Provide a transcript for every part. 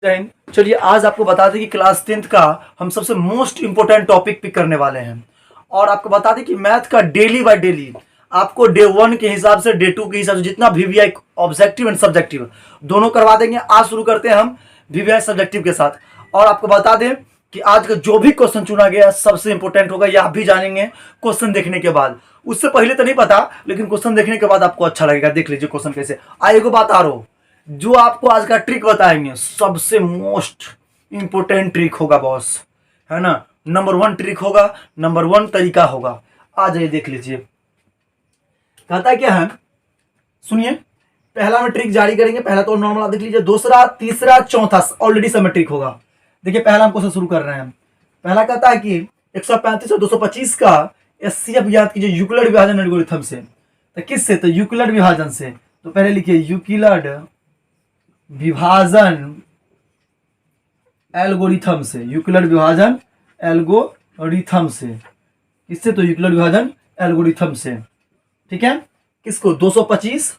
चलिए आज आपको बता दें कि क्लास 10th का हम सबसे मोस्ट इंपोर्टेंट टॉपिक पिक करने वाले हैं। और आपको बता दें कि मैथ का डेली बाय डेली आपको डे 1 के हिसाब से डे 2 के हिसाब से जितना वीवीआई ऑब्जेक्टिव एंड सब्जेक्टिव दोनों करवा देंगे। आज शुरू करते हैं हम वीवीआई सब्जेक्टिव के साथ। और आपको बता दें कि आज का जो भी क्वेश्चन चुना गया सबसे इंपॉर्टेंट होगा, यह आप भी जानेंगे क्वेश्चन देखने के बाद। उससे पहले तो नहीं पता, लेकिन क्वेश्चन देखने के बाद आपको अच्छा लगेगा। देख लीजिए क्वेश्चन कैसे आइए को बात आ रहा हो। जो आपको आज का ट्रिक बताएंगे सबसे मोस्ट इंपोर्टेंट ट्रिक होगा बॉस, है ना। नंबर 1 ट्रिक होगा, नंबर 1 तरीका होगा। आ जाइए देख लीजिए कहता है क्या है, सुनिए। पहला में ट्रिक जारी करेंगे, पहला तो नॉर्मल आप देख लीजिए, दूसरा तीसरा चौथा ऑलरेडी सब में ट्रिक होगा। देखिए पहला हम क्वेश्चन शुरू कर रहे हैं। पहला कहता है कि 135 और 225 का एचसीएफ ज्ञात कीजिए यूक्लिड विभाजन एल्गोरिथम से। तो किससे? तो यूक्लिड विभाजन से। तो पहले लिखिए यूक्लिड विभाजन एल्गोरिथम से, यूक्लिड विभाजन एल्गोरिथम से। किससे? तो यूक्लिड विभाजन एल्गोरिथम से। ठीक है, किसको? 225।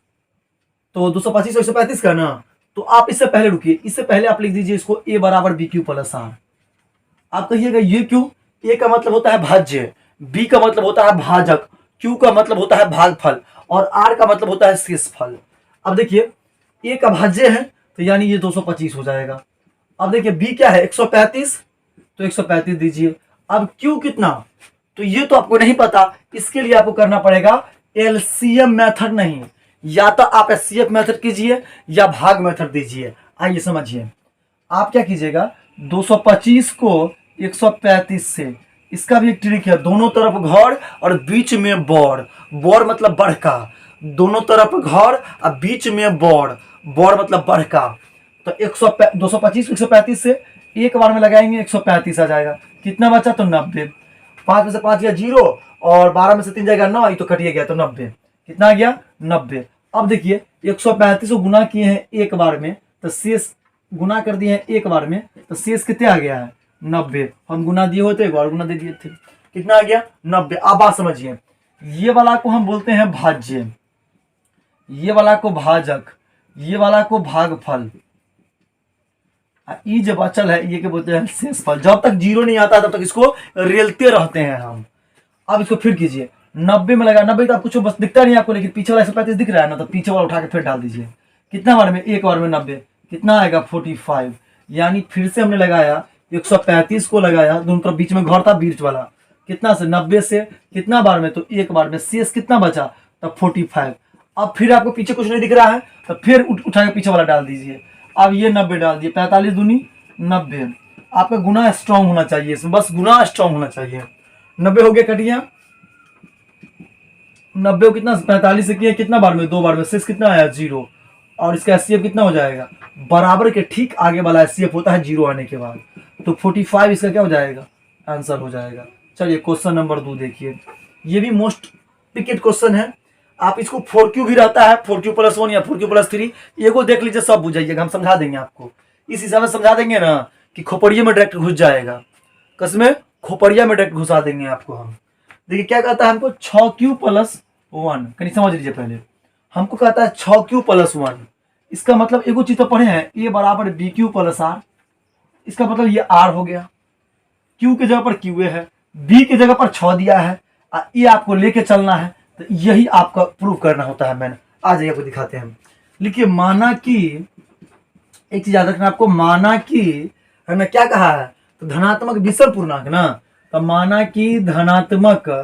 तो 225 और 135 का ना, तो आप इससे पहले रुकिए, इससे पहले आप लिख दीजिए इसको a बराबर बी क्यू प्लस आर। आप कहिएगा ये क्यों? a का मतलब होता है भाज्य, b का मतलब होता है भाजक, q का मतलब होता है भागफल और r का मतलब होता है शेषफल। अब देखिए a का भाज्य है तो यानी ये 225 हो जाएगा। अब देखिए b क्या है? 135, तो 135 दीजिए। अब q कितना? तो ये तो आपको नहीं पता, इसके लिए आपको करना पड़ेगा एलसीएम मेथड। नहीं, या तो आप एचसीएफ मेथड कीजिए या भाग मेथड दीजिए। आइए समझिए, आप क्या कीजिएगा, 225 को 135 से, इसका भी एक ट्रिक है, दोनों तरफ घर और बीच में बौर। बौर मतलब बड़का, दोनों तरफ घर और बीच में बौर, बौर मतलब बड़का। तो 225 135 से एक बार में लगाएंगे 135 आ जाएगा। कितना बचा? तो 90। 5 में से 5 गया 0 और 12 में से 3 जाएगा 9, तो कटिए गया तो 90। कितना आ गया? 90। अब देखिए 135 को गुना किए हैं एक बार में, तो शेष गुना कर दिए हैं एक बार में, तो शेष कितने आ गया है? 90। हम गुना दिए होते एक बार गुना दे दिए थे, कितना आ गया? 90। अब बात समझिए, ये वाला को हम बोलते हैं भाज्य, ये वाला को भाजक, ये वाला को भागफल, ये जो बचल है ये के बोलते हैं शेषफल। जब तक 0 नहीं आता तब तक इसको रेलते रहते हैं हम। अब इसको फिर कीजिए, 90 में लगा 90 तो आप कुछ बस दिखता नहीं आपको, लेकिन पीछे वाला 135 दिख रहा है ना, तो पीछे वाला उठा के फिर डाल दीजिए। कितना बार में? एक बार में 90। कितना आएगा? 45। यानी फिर से हमने लगाया 135 को लगाया, दोनों तरफ बीच में घर था बीच वाला, कितना से? 90 से। कितना बार में? तो एक बार में। शेष कितना बचा? तब 45। अब फिर आपको पीछे कुछ नहीं दिख रहा है तो फिर उठा के पीछे वाला डाल दीजिए। अब ये 90 डाल दिए, 45 दूनी 90। आपका गुना स्ट्रांग होना चाहिए, इसमें बस गुना स्ट्रांग होना चाहिए। 90 हो गया, कटिया 90 को कितना 45 से किया, कितना बार में? 2 बार में। शेष कितना आया? 0। और इसका एचसीएफ कितना हो जाएगा? बराबर के ठीक आगे वाला एचसीएफ होता है 0 आने के बाद, तो 45 इसका क्या हो जाएगा? आंसर हो जाएगा। चलिए क्वेश्चन नंबर 2 देखिए, ये भी मोस्ट पिकेट क्वेश्चन है। आप इसको 4Q भी रहता है, 4Q प्लस 1 या 4Q प्लस 3, ये को देख लीजिए, सब बुझाइएगा, हम समझा देंगे आपको। इस हिसाब से समझा देंगे ना कि खोपड़िया में डायरेक्ट घुस जाएगा। कसमें खोपड़िया में डायरेक्ट घुसा देंगे आपको हम। देखिए क्या कहता है हमको, 6Q प्लस 1। कहीं समझ लीजिए, पहले हमको कहता है 6Q प्लस 1। इसका मतलब एगो चीज तो पढ़े हैं, a बराबर BQ प्लस आर। इसका मतलब ये r हो गया, q के जगह पर q है, b के जगह पर 6 दिया है, ये आपको लेके चलना है, तो यही आपका प्रूव करना होता है। मैंने आ जाइए आपको दिखाते हैं। लिखिए, माना कि, एक चीज याद रखना आपको, माना कि हमने क्या कहा है, तो धनात्मक विषम पूर्णांक ना, तो माना कि धनात्मक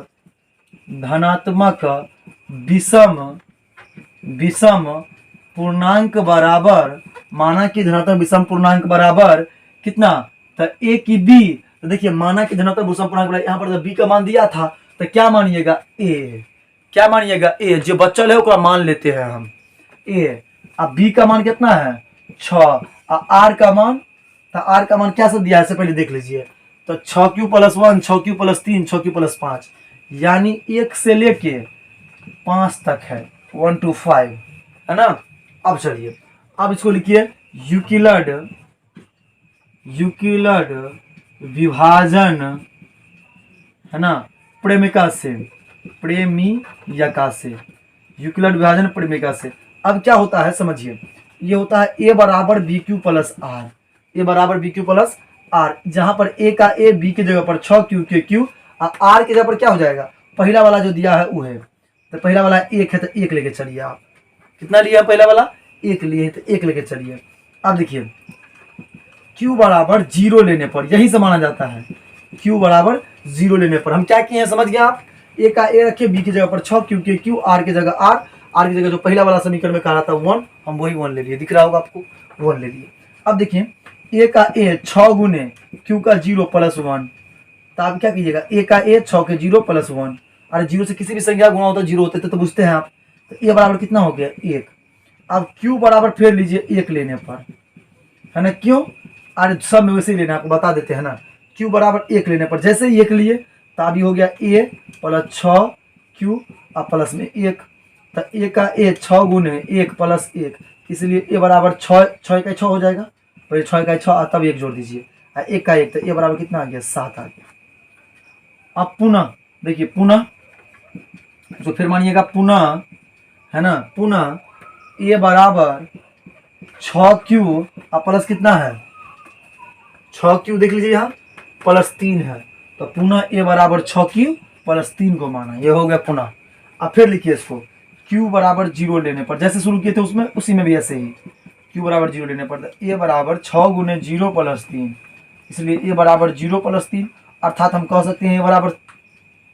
विषम पूर्णांक बराबर, माना कि धनात्मक विषम पूर्णांक बराबर कितना? तो a की b। तो देखिए माना कि धनात्मक विषम पूर्णांक बराबर, यहाँ पर तो b का मान दिया था, तो क्या मानिएगा? a। क्या मानिएगा? a। जो बच्चल है उसका मान लेते हैं हम a। अब b का मान कितना है? 6। r का मान, तो r का मान क्या सब दिया है इससे पहले देख लीजिए, तो 6Q plus 1, 6Q plus 3, 6Q plus 5, यानी 1 से लेके 5 तक है, 1 to 5, है ना। अब चलिए, अब इसको लिखिए, यूक्लिड विभाजन, है ना, प्रेमिका से, यूक्लिड विभाजन प्रेमिका से। अब क्या होता है समझिए, ये होता है a बराबर BQ प्लस आर। ए बराबर बी क्यू प्लस आर। जहां पर ए का ए, बी की जगह पर 6 क्यू के क्यू, और आर की जगह पर क्या हो जाएगा, पहला वाला जो दिया है वो है, तो पहला वाला 1 है तो 1 लेके चलिए आप। कितना लिया पहला वाला, 1 लिए, तो 1 लेके चलिए। अब देखिए q बराबर 0 लेने पर, यही से माना जाता है, q बराबर 0 लेने पर हम क्या किए हैं समझ गए आप। a का a रखे, b की जगह पर 6 क्यू के क्यू, r की जगह r, r की जगह जो पहला वाला समीकरण में कहा था 1, हम वही 1 ले लिए, दिख रहा होगा आपको, 1 ले लिए। अब देखिए a का a 6 गुने q का 0 प्लस 1, तो आप क्या कीजिएगा, a का a 6 के 0 प्लस 1, अरे 0 से किसी भी संख्या गुणा होता है 0 होते तो बुझते हैं आप। तो a बराबर कितना हो गया 1। अब q बराबर फिर लीजिए 1 लेने पर, है ना, क्यों, अरे सब में वैसे ही लेना, आपको बता देते हैं ना। q बराबर 1 लेने पर जैसे ही 1 लिए तो अभी हो गया a प्लस 6 q और प्लस में 1, तो a का a 6 गुने 1 प्लस 1, इसलिए a बराबर 6 का 6 हो जाएगा, पहले 6 का 6 तब 1 जोड़ दीजिए, 1 का 1, तो a बराबर कितना आ गया 7 आ गया। अब पुनः देखिए, पुनः तो फिर मानिएगा पुनः, है ना, पुनः a बराबर 6q और प्लस कितना है 6q, देख लीजिए यहाँ प्लस 3 है, तो पुनः a बराबर 6q प्लस 3 को माना, ये हो गया पुनः। अब फिर लिखिए इसको, q बराबर 0 लेने पर, जैसे शुरू किए थे उसमें उसी में भी ऐसे ही, q बराबर 0 लेने पर a बराबर 6 गुने 0 प्लस 3, इसलिए a बराबर 0 प्लस 3, अर्थात हम कह सकते हैं a बराबर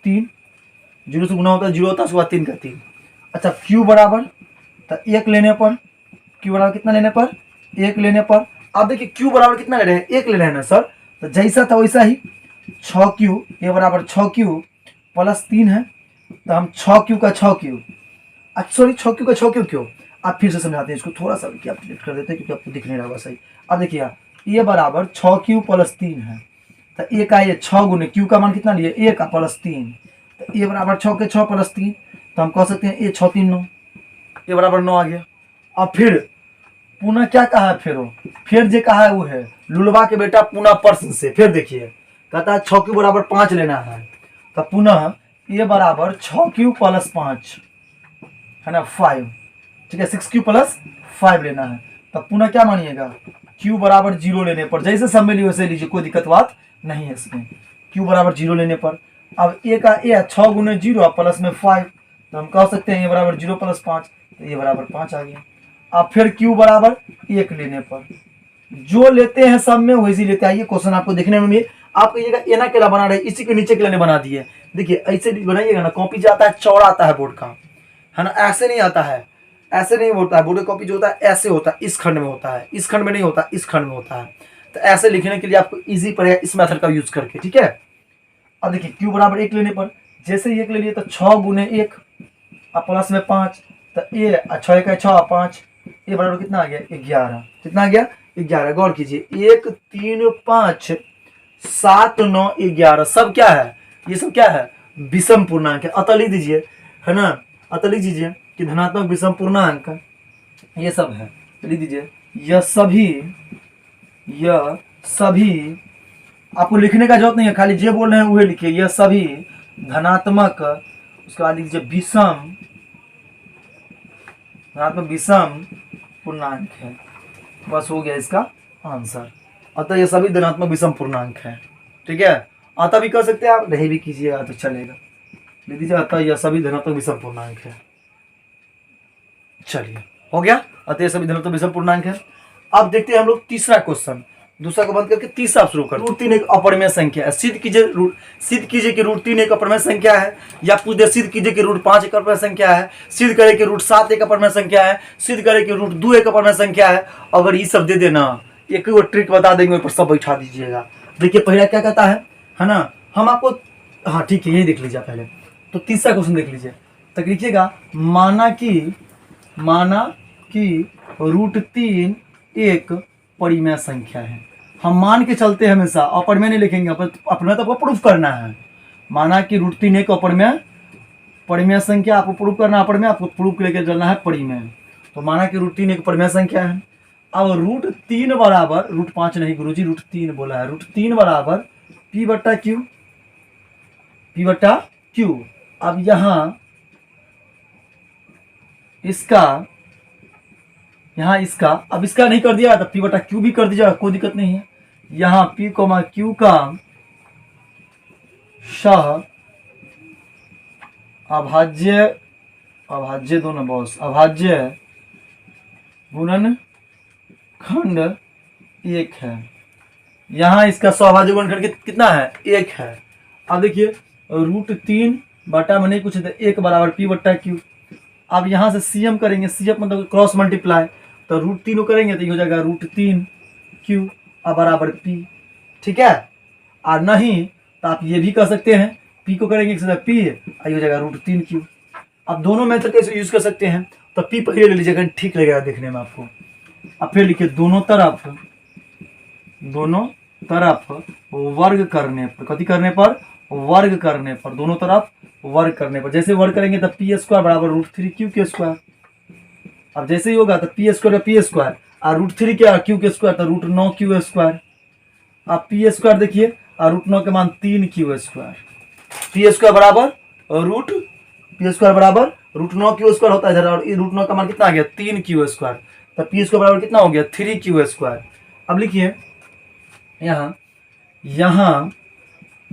3, 0 से गुना होता है 0 होता है, उसके बाद 3 का 3। अच्छा q बराबर, तो 1 लेने पर, q बराबर कितना लेने पर 1 लेने पर, अब देखिए q बराबर कितना ले रहे हैं 1 ले रहे हैं ना सर, तो जैसा था वैसा ही 6q, a बराबर 6q प्लस 3 है, तो हम 6q का 6q, अच्छा सॉरी 6q का 6q क्यों, आप फिर से समझाते हैं इसको, थोड़ा सा क्या अपडेट कर देते हैं क्योंकि आपको दिख नहीं रहा होगा सही। अब देखिए a बराबर 6q प्लस 3 है, तो a का ये 6 गुने q का मान कितना लिए 1 का प्लस 3, तो a बराबर 6 के 6 प्लस 3, तो हम कह सकते हैं a 6 3 9, a बराबर 9 आ गया। अब फिर पुनः क्या कहा है, फिर जो कहा है वो है लुलवा के बेटा पुनः प्रश्न से, फिर देखिए कहता है 6q बराबर 5 लेना है, तो पुनः a बराबर 6q प्लस 5, है ना 5, ठीक है 6q प्लस 5 लेना है, तब पुनः क्या मानिएगा q बराबर 0 लेने पर, जैसे सब में लिए वैसे लीजिए, कोई दिक्कत बात नहीं है इसमें, q बराबर 0 लेने पर। अब a का a 6 गुने 0 प्लस में 5, तो हम कह सकते हैं a बराबर 0 प्लस 5, तो a बराबर 5 आ गया। अब फिर q बराबर 1 लेने पर, जो लेते हैं सब में वैसे लेते आइए, क्वेश्चन आपको देखने में भी आप कहिएगा एना केला बना रहे, इसी के नीचे के लिए बना दिए, देखिए ऐसे बनाइएगा ना, कॉपी जाता है चौड़ा आता है बोर्ड का, है ना, ऐसे नहीं आता है, ऐसे नहीं होता है, बोर्ड का कॉपी जो होता है ऐसे होता है, इस खंड में होता है, इस खंड में नहीं होता, इस खंड में होता है, तो ऐसे लिखने के लिए आपको इजी पड़ेगा इस मेथड का यूज करके, ठीक है। अब देखिए q बराबर 1 लेने पर, जैसे ही 1 ले लिए तो 6 गुने 1 और प्लस में 5, तो a 6 का 6 5, a बराबर कितना आ गया 11, कितना आ गया 11, गौर कीजिए 1 3 5 7 9 11, सब क्या है, ये सब क्या है विषम पूर्णांक है, अतः लिख दीजिए, है ना, अतः लिख दीजिए कि धनात्मक विषम पूर्णांक ये सब है, तो लिख दीजिए यह सभी आपको लिखने का जरूरत नहीं है, खाली जो बोल रहे हैं वही लिखिए, यह सभी धनात्मक, उसके बाद लिख दीजिए धनात्मक विषम पूर्णांक है, बस हो गया इसका आंसर। अतः ये सभी धनात्मक विषम पूर्णांक है, ठीक है, अतः भी कर सकते हैं आप, नहीं भी कीजिएगा तो चलेगा, लिख दीजिए अतः यह सभी धनात्मक विषम पूर्णांक है, चलिए हो गया, अतः सभी धनात्मक विषम पूर्णांक है। अब देखते हैं हम लोग तीसरा क्वेश्चन, दूसरा को बंद करके तीसरा शुरू कर, रूट 3 एक अपरिमेय संख्या है, सिद्ध कीजिए कि रूट 3 एक अपरिमेय संख्या है, या पूछ दे सिद्ध कीजिए कि रूट 5 एक अपरिमेय संख्या है, सिद्ध करे कि रूट 7 एक अपरिमेय संख्या है, सिद्ध करे कि रूट 2 एक अपरिमेय संख्या है। अगर ये सब दे देना, एक वो ट्रिक बता देंगे, ऊपर सब बैठा दीजिएगा। देखिए पहला क्या कहता है ना, हम आपको, हाँ ठीक है यही देख लीजिए पहले, तो तीसरा क्वेश्चन देख लीजिए, तो लिखिएगा माना कि रूट 3 एक परिमेय संख्या है। हम मान के चलते हैं हमेशा, अपरिमेय नहीं लिखेंगे, अपरिमेय तो आपको प्रूफ करना है। माना कि रूट 3 एक परिमेय संख्या, आपको प्रूफ करना है अपरिमेय, आपको प्रूफ लेके चलना है परिमेय। तो माना कि रूट 3 एक परिमेय संख्या है। अब रूट 3 बराबर, रूट 5 नहीं गुरुजी, रूट 3 बोला है, रूट 3 बराबर p बट्टा क्यू। अब यहाँ इसका यहाँ इसका, अब इसका नहीं कर दिया तो पी बटा क्यू भी कर दीजिएगा, कोई दिक्कत नहीं है। यहाँ पी कोमा क्यू का सह अभाज्य, अभाज्य दोनों बॉस, अभाज्य गुणनखंड 1 है। यहाँ इसका सौभाज्य गुणनखंड कितना है? 1 है। अब देखिए √3 बटा में नहीं कुछ 1 बराबर पी बट्टा क्यू। अब यहाँ से सीएम करेंगे, सीएफ मतलब क्रॉस मल्टीप्लाई, तो √3 करेंगे तो ये हो जाएगा √3 क्यू अब बराबर पी। ठीक है, और नहीं तो आप ये भी कर सकते हैं, पी को करेंगे पी, ये हो जाएगा √3 क्यू। अब दोनों मेथड कैसे यूज कर सकते हैं, तो पी पहले ले लीजिएगा, ठीक लगेगा देखने में आपको। अब फिर लिखिए दोनों तरफ वर्ग करने पर, कथी करने पर? वर्ग करने पर, दोनों तरफ वर्ग करने पर। जैसे वर्ग करेंगे तो पी स्क्वायर बराबर √3 क्यू के स्क्वायर। अब जैसे ही होगा तो पी स्क्वायर का पी स्क्वायर और √3 क्या क्यू के स्क्वायर तो √9 क्यू स्क्वायर। अब पी स्क्वायर देखिए और √9 के मान 3 क्यू स्क्वायर। पी स्क्वायर बराबर √9 क्यू स्क्वायर होता है इधर, और √9 का मान कितना आ गया? 3 क्यू स्क्वायर। तो पी स्क्वायर बराबर कितना हो गया? 3 क्यू स्क्वायर। अब लिखिए यहाँ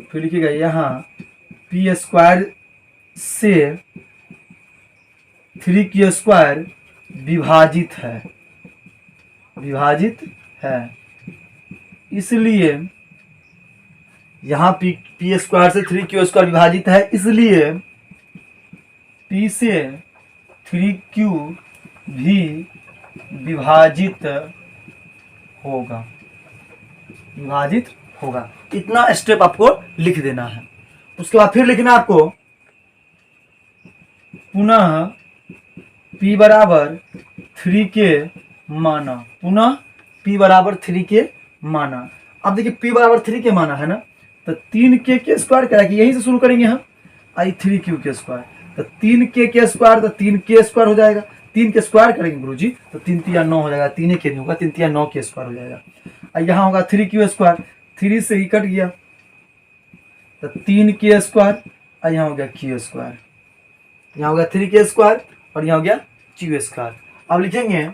फिर लिखिएगा यहाँ पी स्क्वायर से 3 क्यू स्क्वायर विभाजित है, इसलिए यहाँ पी स्क्वायर से 3 क्यू स्क्वायर विभाजित है, इसलिए पी से 3 क्यू भी विभाजित होगा। इतना स्टेप आपको लिख देना है। उसके बाद फिर लिखना है आपको पुनः p बराबर 3 के माना, पुनः p बराबर 3 के माना। अब देखिए p बराबर 3 के माना है ना, तो 3 के स्क्वायर क्या है, यहीं से शुरू करेंगे हम, आई 3 क्यू के स्क्वायर, तो 3 के स्क्वायर तो 3 के स्क्वायर हो जाएगा। 3 के स्क्वायर करेंगे गुरुजी तो 3 3 9 हो जाएगा, 3 के नहीं होगा, 3 3 9 के स्क्वायर हो जाएगा। यहाँ होगा 3 क्यू स्क्वायर, 3 से ही कट गया तो 3 के स्क्वायर, और यहाँ हो गया क्यू स्क्वायर, यहाँ हो गया 3 के स्क्वायर और यहाँ हो गया क्यू स्क्वायर। अब लिखेंगे,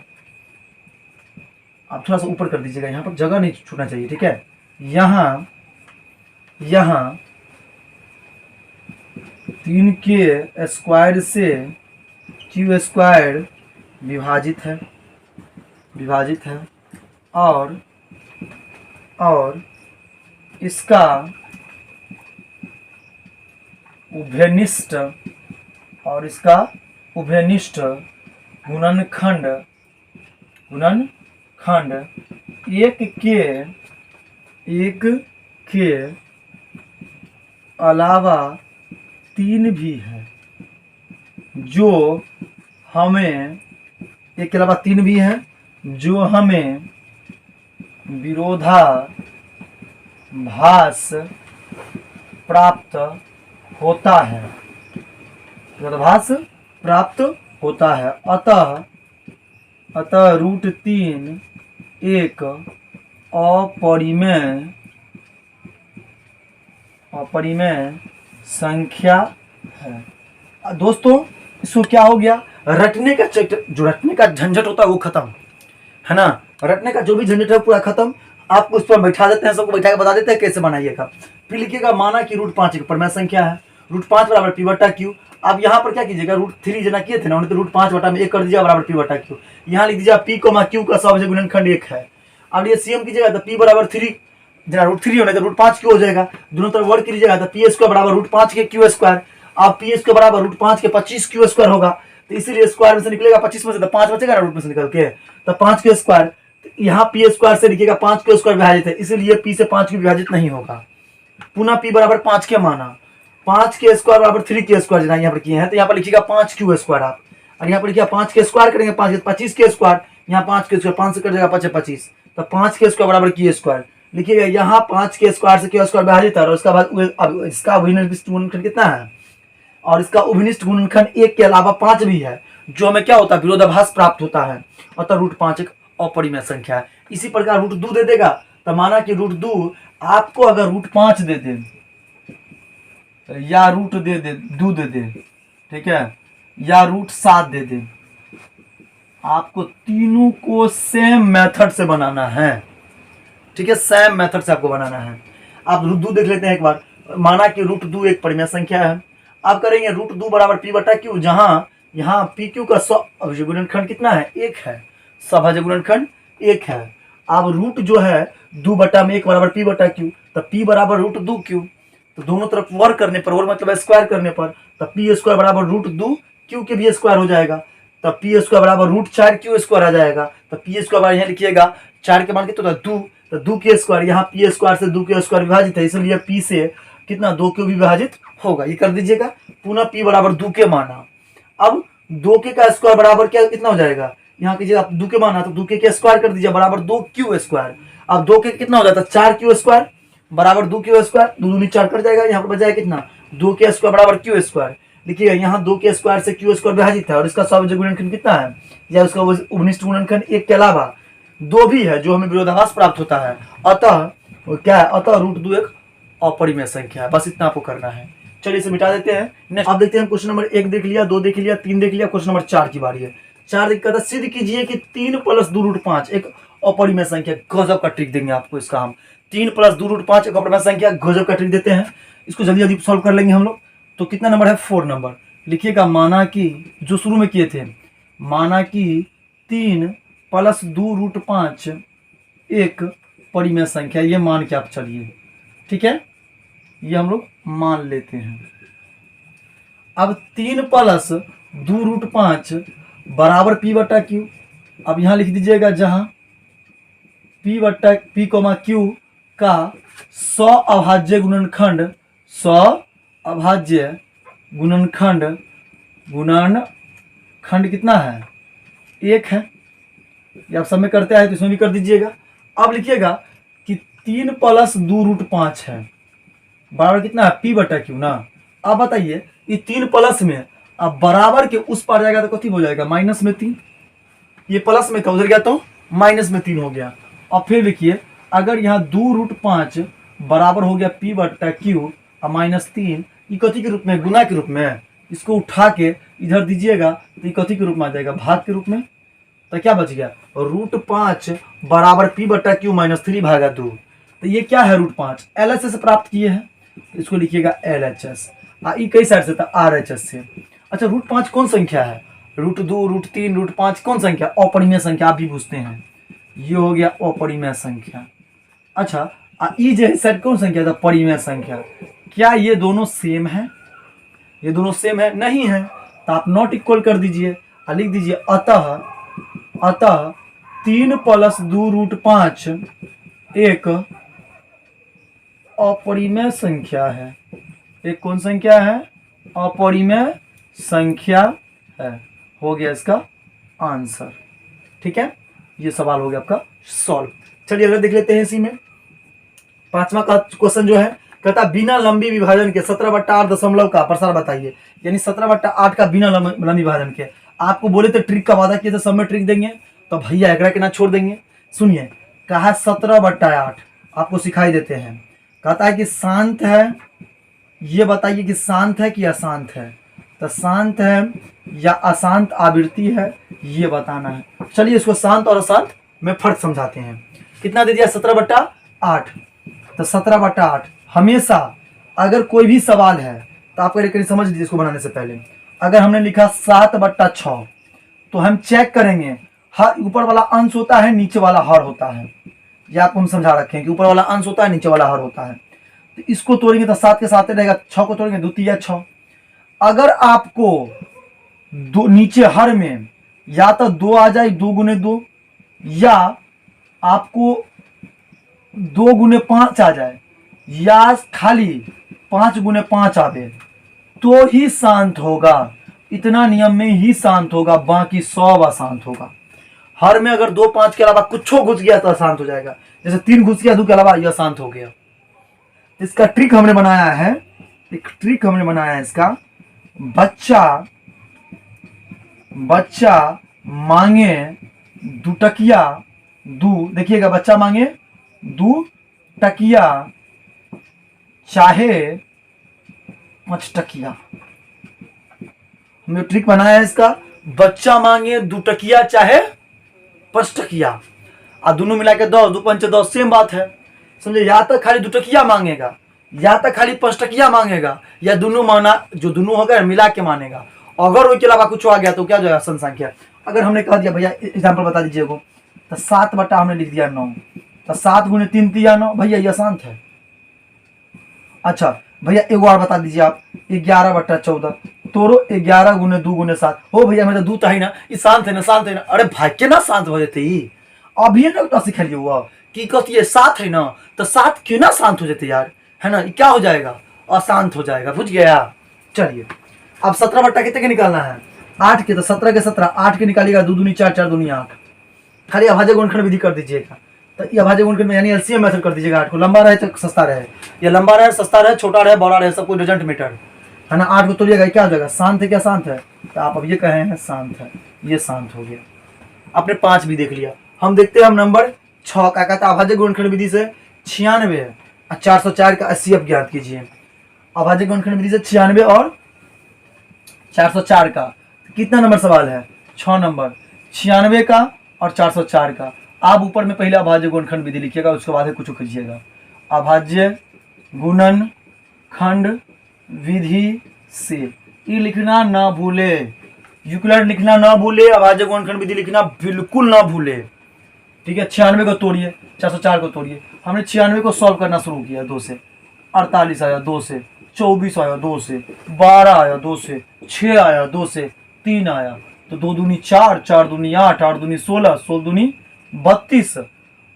आप थोड़ा सा ऊपर कर दीजिएगा, यहाँ पर जगह नहीं छूटना चाहिए, ठीक है। यहाँ 3 के स्क्वायर से क्यू स्क्वायर विभाजित है और इसका उभयनिष्ठ गुणनखंड 1 के अलावा 3 भी है, जो हमें 1 के अलावा 3 भी है जो हमें विरोधाभास प्राप्त होता है, अतः √3 एक अपरिमेय संख्या है। दोस्तों इसको क्या हो गया, रटने का झंझट होता है वो खत्म है ना, रटने का जो भी झंझट है पूरा खत्म। आपको उस पर बैठा देते हैं, सबको बैठा के बता देते हैं कैसे बनाइएगा। फिर लिखिएगा माना कि √5 एक परिमेय संख्या है, √5 बराबर पी बटा क्यू। अब यहाँ पर क्या कीजिएगा, √3 जना किए थे ना, उन्हें तो √5 बटा में 1 कर दीजिएगा बराबर पी बटा क्यू। यहाँ लिख दीजिएगा पी कोमा क्यू का सौभाज्य गुणनखंड 1 है। अब ये सीएम कीजिएगा तो पी बराबर 3 जना √3 होने तो √5 क्यू हो जाएगा, दोनों तरफ वर्ग कीजिएगा तो पी स्क्वायर बराबर √5 के क्यू स्क्वायर। अब पी स्क्वायर बराबर √5 के 25 क्यू स्क्वायर होगा, तो इसीलिए स्क्वायर में से निकलेगा 25 में से तो 5 बचेगा रूट में से निकल के, तो 5 के स्क्वायर। यहाँ पी स्क्वायर से लिखिएगा 5 के स्क्वायर विभाजित है, इसलिए पी से 5 की विभाजित नहीं होगा। पुनः पी बराबर 5 के माना, 5 के स्क्वायर बराबर 3 के स्क्वायर जना यहाँ पर किए हैं, तो यहाँ पर लिखिएगा 5 क्यू स्क्वायर आप, और यहाँ पर लिखिएगा 5 के स्क्वायर करेंगे 5 के 25 के स्क्वायर, यहाँ 5 के स्क्वायर 5 से कट जाएगा 5 25, तो 5 के स्क्वायर बराबर की स्क्वायर लिखिएगा। यहाँ 5 के स्क्वायर से क्यू स्क्वायर विभाजित है, और उसका बाद इसका अभिनिष्ट गुणनखंड कितना है, और इसका उभयनिष्ठ गुणनखंड 1 के अलावा 5 भी है, जो हमें क्या होता है, विरोधाभास प्राप्त होता है, अतः √5 एक अपरिमेय संख्या है। इसी प्रकार √2 दे देगा, तो माना कि √2 आपको अगर √5 दे दे या √2 दे दे, ठीक है, या √7 दे दे, आपको तीनों को सेम मेथड से बनाना है, ठीक है, सेम मेथड से आपको बनाना है। आप रूट 2 देख लेते हैं एक बार। माना कि रूट 2 एक परिमेय संख्या है, आप करेंगे रूट 2 बराबर पी बटा क्यू, जहां यहाँ पी क्यू का सभाज्य गुणनखंड कितना है, 1 है, सभाज्य गुणनखंड 1 है। अब रूट जो है 2 बटा में 1 बराबर पी बटा क्यू, तो पी बराबर रूट 2 क्यू, तो दोनों तरफ वर्ग करने पर, वर्ग मतलब स्क्वायर करने पर, तब पी स्क्वायर बराबर रूट 2 क्यू के भी स्क्वायर हो जाएगा, तब पी स्क्वायर बराबर रूट 4 क्यू स्क्वायर आ जाएगा। तो पी स्क्वायर बराबर यहाँ लिखिएगा 4 के मान के तो 2, तो 2 के स्क्वायर, यहाँ पी स्क्वायर से 2 के स्क्वायर विभाजित है, इसलिए पी से कितना 2 क्यू भी विभाजित होगा, ये कर दीजिएगा। पुनः पी बराबर 2 के माना, अब 2 के का स्क्वायर बराबर क्या कितना हो जाएगा, यहाँ कीजिए आप 2 के माना तो 2 के स्क्वायर कर दीजिए बराबर 2 क्यू स्क्वायर। अब 2 के कितना हो जाता है 4 क्यू स्क्वायर बराबर 2 क्यू स्क्वायर, 2 दूनी 4 कट जाएगा, यहाँ पर बच जाएगा कितना 2 के स्क्वायर बराबर क्यू स्क्वायर। देखिए यहाँ 2 के स्क्वायर से क्यू स्क्वायर विभाजित है और इसका सभाज्य गुणनखंड कितना है, या उसका उपनिष्ठ गुणनखंड 1 के अलावा 2 भी है, जो हमें विरोधाभास प्राप्त होता है। अतः क्या है, अतः रूट 2 एक अपरिमेय संख्या है। बस इतना आपको करना है। चलिए इसे मिटा देते हैं। नेक्स्ट आप देखते हैं क्वेश्चन नंबर 1 देख लिया, 2 देख लिया, 3 देख लिया, क्वेश्चन नंबर 4 की बारी है। 4 देख कर सिद्ध कीजिए कि 3 + 2 रूट 5 एक अपरिमेय संख्या। गजब का ट्रिक देंगे आपको इसका हम। 3 + 2 रूट 5 एक अपरिमेय संख्या, गजब का ट्रिक देते हैं। इसको जल्दी जल्दी सॉल्व कर लेंगे हम लोग। तो कितना नंबर है, 4 नंबर लिखिएगा। माना कि जो शुरू में किए थे, माना कि 3 + 2 रूट 5 एक परिमेय संख्या, ये मान के आप चलिए, ठीक है, ये हम लोग मान लेते हैं। अब 3 + 2 रूट 5 बराबर पी बटा क्यू। अब यहां लिख दीजिएगा जहां पी बटा पी कोमा क्यू का 100 अभाज्य गुणनखंड, 100 अभाज्य गुणनखंड कितना है, 1 है। ये आप सब में करते हैं तो इसमें भी कर दीजिएगा। अब लिखिएगा कि 3 + 2 रूट 5 है बराबर कितना है, पी बटा क्यू ना। अब बताइए ये 3 प्लस में, अब बराबर के उस पार जाएगा तो कथी हो जाएगा, -3। ये प्लस में था, उधर गया तो -3 हो गया। और फिर लिखिए अगर यहाँ 2 रूट 5 बराबर हो गया पी बटा क्यू और -3, ये कथी के रूप में, गुना के रूप में। इसको उठा के इधर दीजिएगा तो ये कथी के रूप में आ जाएगा, भाग के रूप में। तो क्या बच गया, रूट 5 बराबर पी बटा क्यू -3 भागा 2। तो ये क्या है, रूट 5 LHS से प्राप्त किए हैं, इसको लिखिएगा LHS। ये कई साइड से था, RHS से। अच्छा रूट 5 कौन संख्या है, रूट 2 रूट 3 रूट 5 कौन संख्या, अपरिमेय संख्या, आप भी पूछते हैं। ये हो गया अपरिमेय संख्या। अच्छा ई जो सेट कौन संख्या था, परिमेय संख्या। क्या ये दोनों सेम है, ये दोनों सेम है, नहीं है, तो आप नॉट इक्वल कर दीजिए और लिख दीजिए अतः 3 + 2 रूट 5 एक अपरिमेय संख्या है। एक कौन संख्या है, अपरिमेय संख्या है। हो गया इसका आंसर, ठीक है, ये सवाल हो गया आपका सॉल्व। चलिए अगर देख लेते हैं इसी में 5वां का क्वेश्चन जो है, कहता बिना लंबी विभाजन के 17/8 दशमलव का प्रसार बताइए। यानी 17/8 का बिना लंबी विभाजन के। आपको बोले तो ट्रिक का वादा किया था, सब में ट्रिक देंगे, तो भैया एकरा के ना छोड़ देंगे। सुनिए कहा 17/8 आपको सिखाई देते हैं। कहता है कि शांत है, ये बताइए कि शांत है कि अशांत है। तो शांत है या अशांत आवृत्ति है, ये बताना है। चलिए इसको शांत और अशांत में फर्क समझाते हैं। कितना दे दिया, 17/8। तो 17/8 हमेशा अगर कोई भी सवाल है तो आप पहले समझ लीजिए इसको बनाने से पहले। अगर हमने लिखा 7/6 तो हम चेक करेंगे, हर ऊपर वाला अंश होता है, नीचे वाला हर होता है। यह आपको हम समझा रखे हैं कि ऊपर वाला अंश होता है, नीचे वाला हर होता है। तो इसको तोड़ेंगे तो 7 के 7 रहेगा, 6 को तोड़ेंगे 2 3 6। अगर आपको नीचे हर में या तो 2 आ जाए, 2 × 2, या आपको 2 × 5 आ जाए, या खाली 5 × 5 आवे, तो ही शांत होगा। इतना नियम में ही शांत होगा, बाकी सब अशांत होगा। हर में अगर 2 5 के अलावा कुछ घुस गया तो अशांत हो जाएगा। जैसे 3 घुस गया, 2 के अलावा यह अशांत हो गया। इसका ट्रिक हमने बनाया है, एक ट्रिक हमने बनाया है इसका। बच्चा मांगे 2 टकिया, देखिएगा, बच्चा मांगे 2 टकिया चाहे 5 टकिया। हमने ट्रिक बनाया है इसका। बच्चा मांगे 2 टकिया चाहे 5 टकिया, और दोनों मिला के 10, 2 पंचे 10, सेम बात है। समझे, या तो खाली 2 टकिया मांगेगा, या तो खाली 5 टकिया मांगेगा, या दोनों माना, जो दोनों होगा मिला के मानेगा। अगर उसके अलावा कुछ आ गया तो क्या जो है सम संख्या। अगर हमने कह दिया भैया एग्जाम्पल बता दीजिए को, तो 7 बटा हमने लिख दिया 9, तो 7 गुने 3 तिया 9, भैया ये आसान है। अच्छा भैया एक और बता दीजिए आप, 11 बटा 14, तोरो 11 गुने 2 गुने 7, हो भैया मेरा 2 था ही ना, ये शांत है ना, शांत है ना। अरे भाई के ना शांत हो जाते ही, अभी ना सिखाइए हुआ कि कहती है 7 है ना, तो 7 क्यों ना शांत हो जाते यार, है ना, क्या हो जाएगा, अशांत हो जाएगा, बुझ गया। चलिए अब 17 बट्टा कितने के निकालना है, 8 के, तो 17 के 17, 8 के निकालिएगा, 2 दूनी 4, 4 दूनी 8, खाली अभाज्य गुणनखंड विधि कर दीजिएगा। तो ये अभाज्य गुणनखंड में यानी एलसीएम मेथड कर दीजिएगा। 8 को लंबा रहे तो सस्ता रहे, ये लंबा रहे सस्ता रहे, छोटा रहे बड़ा रहे, सबको डजंट मैटर, है ना। 8 को तोड़िएगा, क्या हो जाएगा, शांत है क्या शांत है, तो आप अब ये कहे हैं शांत है, ये शांत हो गया। आपने 5 भी देख लिया। हम देखते हैं हम नंबर 6 का कहता है अभाज्य गुणनखंड विधि से 96 और 404 का एचसीएफ ज्ञात कीजिए। अभाज्य गुणनखंड विधि से 96 और 404 का कितना नंबर सवाल है, 6 नंबर, 96 का और 404 का। आप ऊपर में पहले अभाज्य गुणनखंड विधि लिखिएगा, उसके बाद कुछ कीजिएगा। अभाज्य गुणनखंड विधि से ये लिखना ना भूले, यूक्लिड लिखना ना भूले, अभाज्य गुणनखंड विधि लिखना बिल्कुल ना भूले, ठीक है। 96 को तोड़िए, 404 को तोड़िए। हमने 96 को सॉल्व करना शुरू किया, 2 से 48 आया, 2 से 24 आया, 2 से 12 आया, 2 से 6 आया, 2 से 3 आया, तो 2 दूनी 4, 4 दूनी 8, 8 दूनी 16, 16 दूनी 32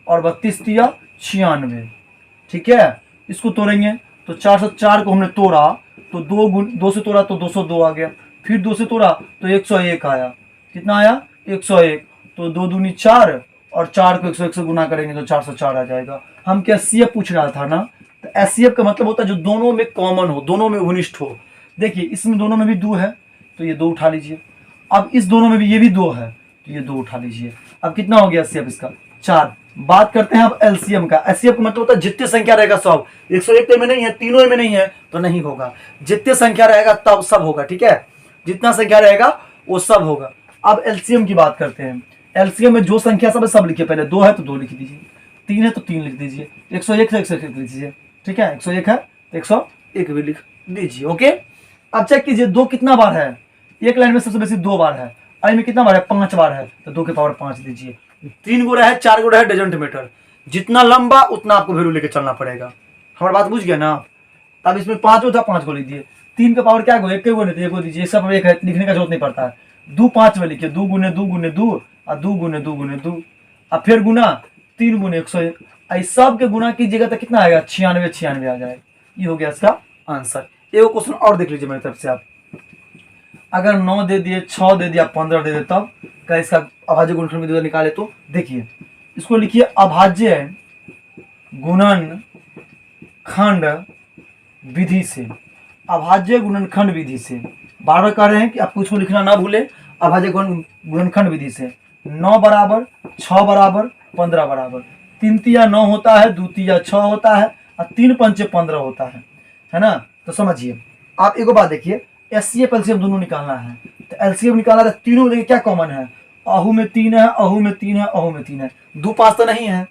और 32 दिया 96, ठीक है। इसको तोड़ेंगे तो 404 को हमने तोड़ा तो 2 से तोड़ा तो 202 आ गया, फिर 2 से तोड़ा तो 101 आया, कितना आया 101, तो 2 दूनी 4 और 4 को 101 से गुना करेंगे तो 404 आ जाएगा। हम क्या एचसीएफ पूछ रहा था ना, तो एचसीएफ का मतलब होता है जो दोनों में कॉमन हो, दोनों में घनिष्ठ हो। देखिए इसमें दोनों में भी 2 है तो ये 2 उठा लीजिए, अब इस दोनों में भी ये भी 2 है तो ये 2 उठा लीजिए। अब कितना हो गया एचसीएफ इसका 4। बात करते हैं अब एलसीएम का। एलसीएम का मतलब होता है जितनी संख्या रहेगा सब, 101 में नहीं है, तीनों में नहीं है तो नहीं होगा, जितनी संख्या रहेगा तब सब होगा, ठीक है। जितना संख्या रहेगा वो सब होगा। अब एलसीएम की बात करते हैं। एलसीएम में जो संख्या सब है सब लिखिए, पहले 2 है तो 2 लिख दीजिए, 3 है तो 3 लिख दीजिए, 101 है 101 लिख दीजिए, ठीक है। 101 है तो 101 भी लिख दीजिए, ओके। अब चेक कीजिए 2 कितना बार है, एक लाइन में सबसे बेसी 2 बार है, आई में कितना बार है 5 बार है, तो 2 के पावर 5 दीजिए। 3 गुना है 4 गुना है डजंट मैटर, जितना लंबा उतना आपको वैल्यू लेके चलना पड़ेगा। हमारी बात बुझ गया ना। अब इसमें 5 था 5 को लिख दिए, 3 का पावर क्या हो, 1 को नहीं तो 1 को दीजिए, सब 1 है, लिखने का जरूरत नहीं पड़ता है। 2 5 में लिखिए, 2 गुने 2 गुने 2 और 2 गुने 2 गुने 2, अब फिर गुना 3 गुने 101, इस सब के गुना कीजिएगा तो कितना आएगा 96 96 आ जाएगा। ये हो गया इसका आंसर। एक क्वेश्चन और देख लीजिए मेरी तरफ से आप, अगर 9 दे दिए, 6 दे दिया, 15 दे दिए, तब क्या इसका अभाज्य गुणनखंड विधि निकाले तो देखिए इसको लिखिए अभाज्य गुणनखंड विधि से, अभाज्य गुणनखंड विधि से। बार बार कह रहे हैं कि आपको इसको लिखना ना भूले, अभाज्य गुणनखंड विधि से 9 बराबर 6 बराबर 15 बराबर, 3 तिया 9 होता है, 2 तिया 6 होता है और 3 पंचे 15 होता है ना। तो समझिए आप एक बात देखिए, एचसीएफ एलसीएम दोनों निकालना है, तो एलसीएम निकाला था, तीनों देखिए क्या कॉमन है, अहू में 3 है, अहू में 3 है, अहू में 3 है, 2 5 तो नहीं है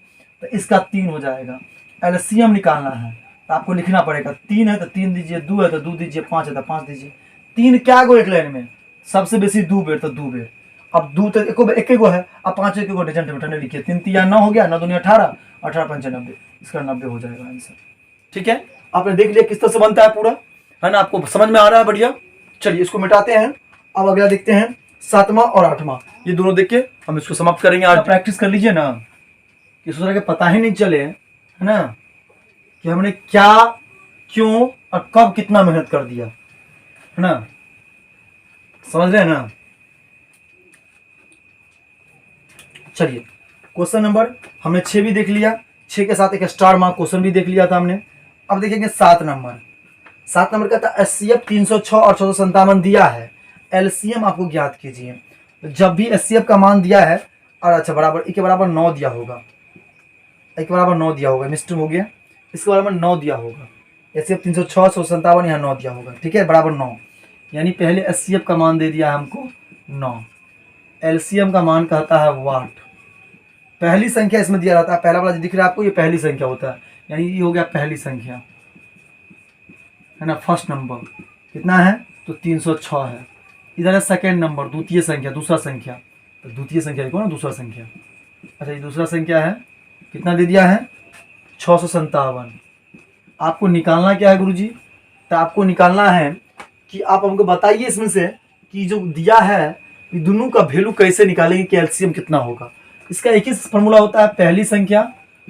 तो इसका 3 हो जाएगा। एलसीएम निकालना है तो आपको लिखना पड़ेगा, 3 है तो 3 दीजिए, 2 है तो 2 दीजिए, 5 है तो 5 दीजिए। 3 क्या गो एक लाइन में, सबसे बेसी 2 बेर तो 2 बेर, अब 2 तो एक गो है, अब 5 एक गो डजंट मैटर नहीं लिखिए, 3 तिया 9 हो गया, 9 दूनी 18, 18 पंचे 90, इसका 90 हो जाएगा आंसर, ठीक है। आपने देख लिया किस तरह से बनता है पूरा, है ना, आपको समझ में आ रहा है, बढ़िया। चलिए इसको मिटाते हैं। अब अगला देखते हैं 7वां और 8वां, ये दोनों देख के हम इसको समाप्त करेंगे। आज प्रैक्टिस कर लीजिए ना, इस तरह के पता ही नहीं चले, है ना, कि हमने क्या क्यों और कब कितना मेहनत कर दिया, है ना, समझ रहे हैं ना। चलिए क्वेश्चन नंबर हमने 6 भी देख लिया, 6 के साथ एक स्टार मार्क क्वेश्चन भी देख लिया था हमने। अब देखेंगे 7 नंबर। 7 नंबर का था एचसीएफ 306 और 1457 दिया है, एलसीएम आपको ज्ञात कीजिए। तो जब भी एचसीएफ का मान दिया है और अच्छा बराबर ए के बराबर 9 दिया होगा, ए के बराबर 9 दिया होगा, मिस्टेक हो गया, इसके बराबर 9 दिया होगा, एचसीएफ 306 1457 यहाँ 9 दिया होगा, ठीक है, बराबर 9, यानी पहले एचसीएफ का मान दे दिया हमको 9। एलसीएम का मान कहता है वाट। पहली संख्या इसमें दिया रहता है, पहला वाला जो दिख रहा है आपको ये पहली संख्या होता है, यानी ये हो गया पहली संख्या है ना, फर्स्ट नंबर कितना है तो 306 है। इधर है सेकेंड नंबर, द्वितीय संख्या, दूसरा संख्या, तो द्वितीय संख्या लिखो ना, दूसरा संख्या। अच्छा ये दूसरा संख्या है, कितना दे दिया है 657। आपको निकालना क्या है गुरुजी, तो आपको निकालना है कि आप हमको बताइए इसमें से कि जो दिया है ये दोनों का वैल्यू कैसे निकालेंगे कि एलसीएम कितना होगा। इसका एक ही फॉर्मूला होता है, पहली संख्या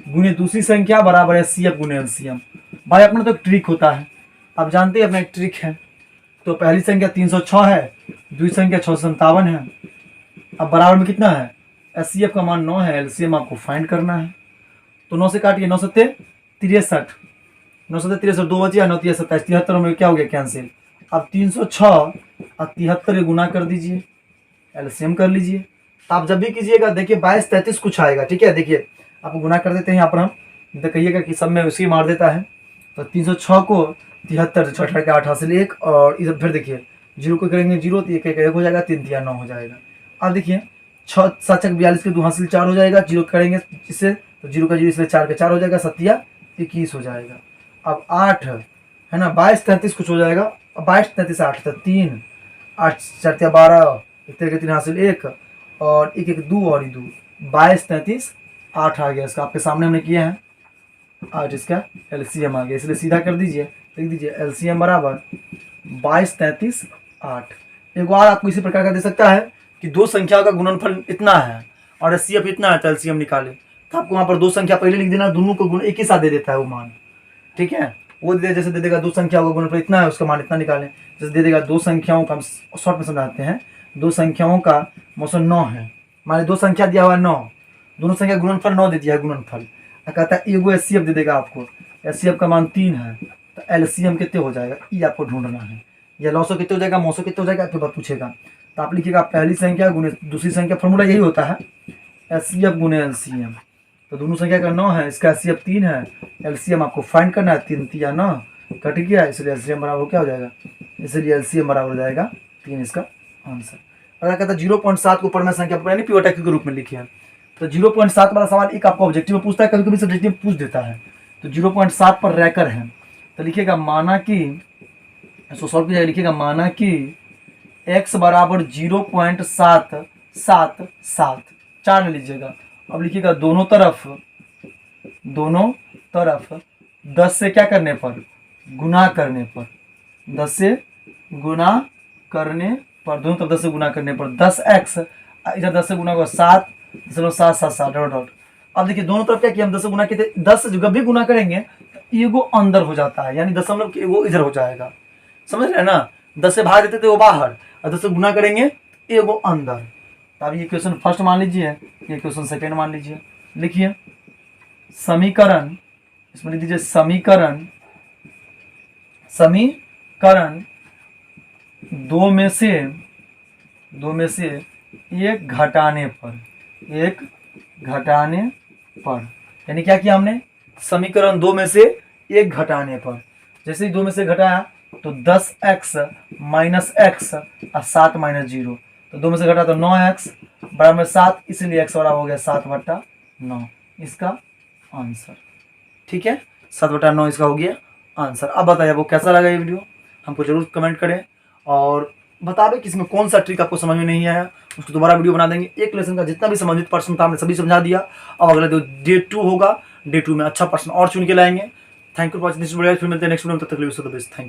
गुने दूसरी संख्या बराबर है सीएफ गुने एलसीएम। भाई अपना तो एक ट्रिक होता है, आप जानते हैं अपना एक ट्रिक है। तो पहली संख्या 306 है, दूसरी संख्या 657 है, अब बराबर में कितना है, एचसीएफ का मान 9 है, एलसीएम आपको फाइंड करना है। तो 9 से काटिए, 9 सत्ते 63, 9 सत्ते 63, 2 बचे, 9 3 27, 73 में क्या हो गया कैंसिल। अब 306 और 73 गुना कर दीजिए, एलसीएम कर लीजिए। तो आप जब भी कीजिएगा देखिए 22 33 कुछ आएगा, ठीक है। देखिए आपको गुना कर देते हैं यहाँ पर हम, तो कहिएगा कि सब में उसी मार देता है। तो 306 को 73 से 6 के 8 हासिल 1, और इधर फिर देखिए 0 को करेंगे 0 तो 1 हो जाएगा, 3 3 9 हो जाएगा। अब देखिए 6 7 42 के 2 हासिल 4 हो जाएगा, 0 करेंगे इससे तो 0 का 0 इसलिए 4 के 4 हो जाएगा, 7 21 हो जाएगा। अब 8 है ना, 22 33 कुछ हो जाएगा, अब 22 33 8 तो 3, 8 4 12, 1 के 3 हासिल 1 और 1 1 2 और 2, 22 33 8 आ गया। इसका आपके सामने हमने किया है 8, इसका एलसीएम आ गया, इसलिए सीधा कर दीजिए, लिख दीजिए एलसीएम बराबर 22 33 8। एक बार आपको इसी प्रकार का दे सकता है कि दो संख्या का गुणनफल इतना है और एचसीएफ इतना है, तो एलसीएम निकाले। तो आपको वहाँ पर दो संख्या पहले लिख देना, दोनों को गुण एक ही साथ दे देता है वो मान, ठीक है। वो दे जैसे दे देगा दो संख्याओं का गुणनफल इतना है, उसका मान इतना निकालें। जैसे दे देगा दो संख्याओं का, हम शॉर्ट में समझाते हैं, दो संख्याओं का मौसम 9 है, मान दो संख्या दिया हुआ है 9, दोनों संख्या गुणनफल 9 दे दिया है गुणनफल, कहता है एगो एचसीएफ दे देगा आपको, एचसीएफ का मान 3 है, तो एलसीएम कितने हो जाएगा ये आपको ढूंढना है। या 900 कितने हो जाएगा, 900 कितने हो जाएगा आपके बाद पूछेगा, तो आप लिखिएगा पहली संख्या गुने दूसरी संख्या, फॉर्मूला यही होता है एचसीएफ गुने एलसीएम। तो दोनों संख्या का 9 है, इसका एचसीएफ 3 है, एलसीएम आपको फाइंड करना है, 3 3 9 कट गया, इसलिए एलसीएम बराबर क्या हो जाएगा, इसलिए एलसीएम बराबर हो जाएगा 3, इसका आंसर। अगर कहता है 0.7 को परमेय संख्या यानी पिवट के रूप में लिखिए, तो 0.7 वाला सवाल एक आपको ऑब्जेक्टिव में पूछता है, कभी कभी सब्जेक्टिव पूछ देता है। तो 0.7 पर रैकर है, तो लिखिएगा माना कि इसको सॉल्व कीजिएगा, लिखिएगा माना कि x बराबर 0.777 4 ले लीजिएगा। अब लिखिएगा दोनों तरफ 10 से क्या करने पर, गुना करने पर, 10 से गुना करने पर, दोनों तरफ 10 से गुना करने पर 10x, इधर 10 से गुना हुआ 7.777 डॉट डॉट। अब देखिए दोनों तरफ क्या किया हम 10 से गुना किए थे, 10 से जब भी गुना करेंगे तो एगो अंदर हो जाता है, यानी दशमलव एगो इधर हो जाएगा, समझ रहे हैं ना। 10 से भाग देते थे वो बाहर, और 10 से गुना करेंगे तो एगो अंदर। तो अब ये क्वेश्चन फर्स्ट मान लीजिए, ये क्वेश्चन सेकेंड मान लीजिए। लिखिए समीकरण, इसमें लिख दीजिए समीकरण दो में से एक घटाने पर, यानी क्या किया हमने, समीकरण 2 में से एक घटाने पर, जैसे ही 2 में से घटाया तो 10x माइनस x और 7 माइनस 0, तो 2 में से घटा तो 9x बराबर में 7, इसलिए x बराबर हो गया 7/9, इसका आंसर, ठीक है। 7/9 इसका हो गया आंसर। अब बताइए आपको कैसा लगा ये वीडियो, हमको जरूर कमेंट करें और बतावे कि इसमें कौन सा ट्रिक आपको समझ में नहीं आया, उसको दोबारा वीडियो बना देंगे। एक लेसन का जितना भी संबंधित पर्सन था हमने सभी समझा दिया। अब अगला जो डे 2 होगा, डे 2 में अच्छा पर्सन और चुन के लाएंगे। Thank you for watching this video, फिर मिलते हैं नेक्स्ट वीडियो में, तब तक के लिए थैंक यू।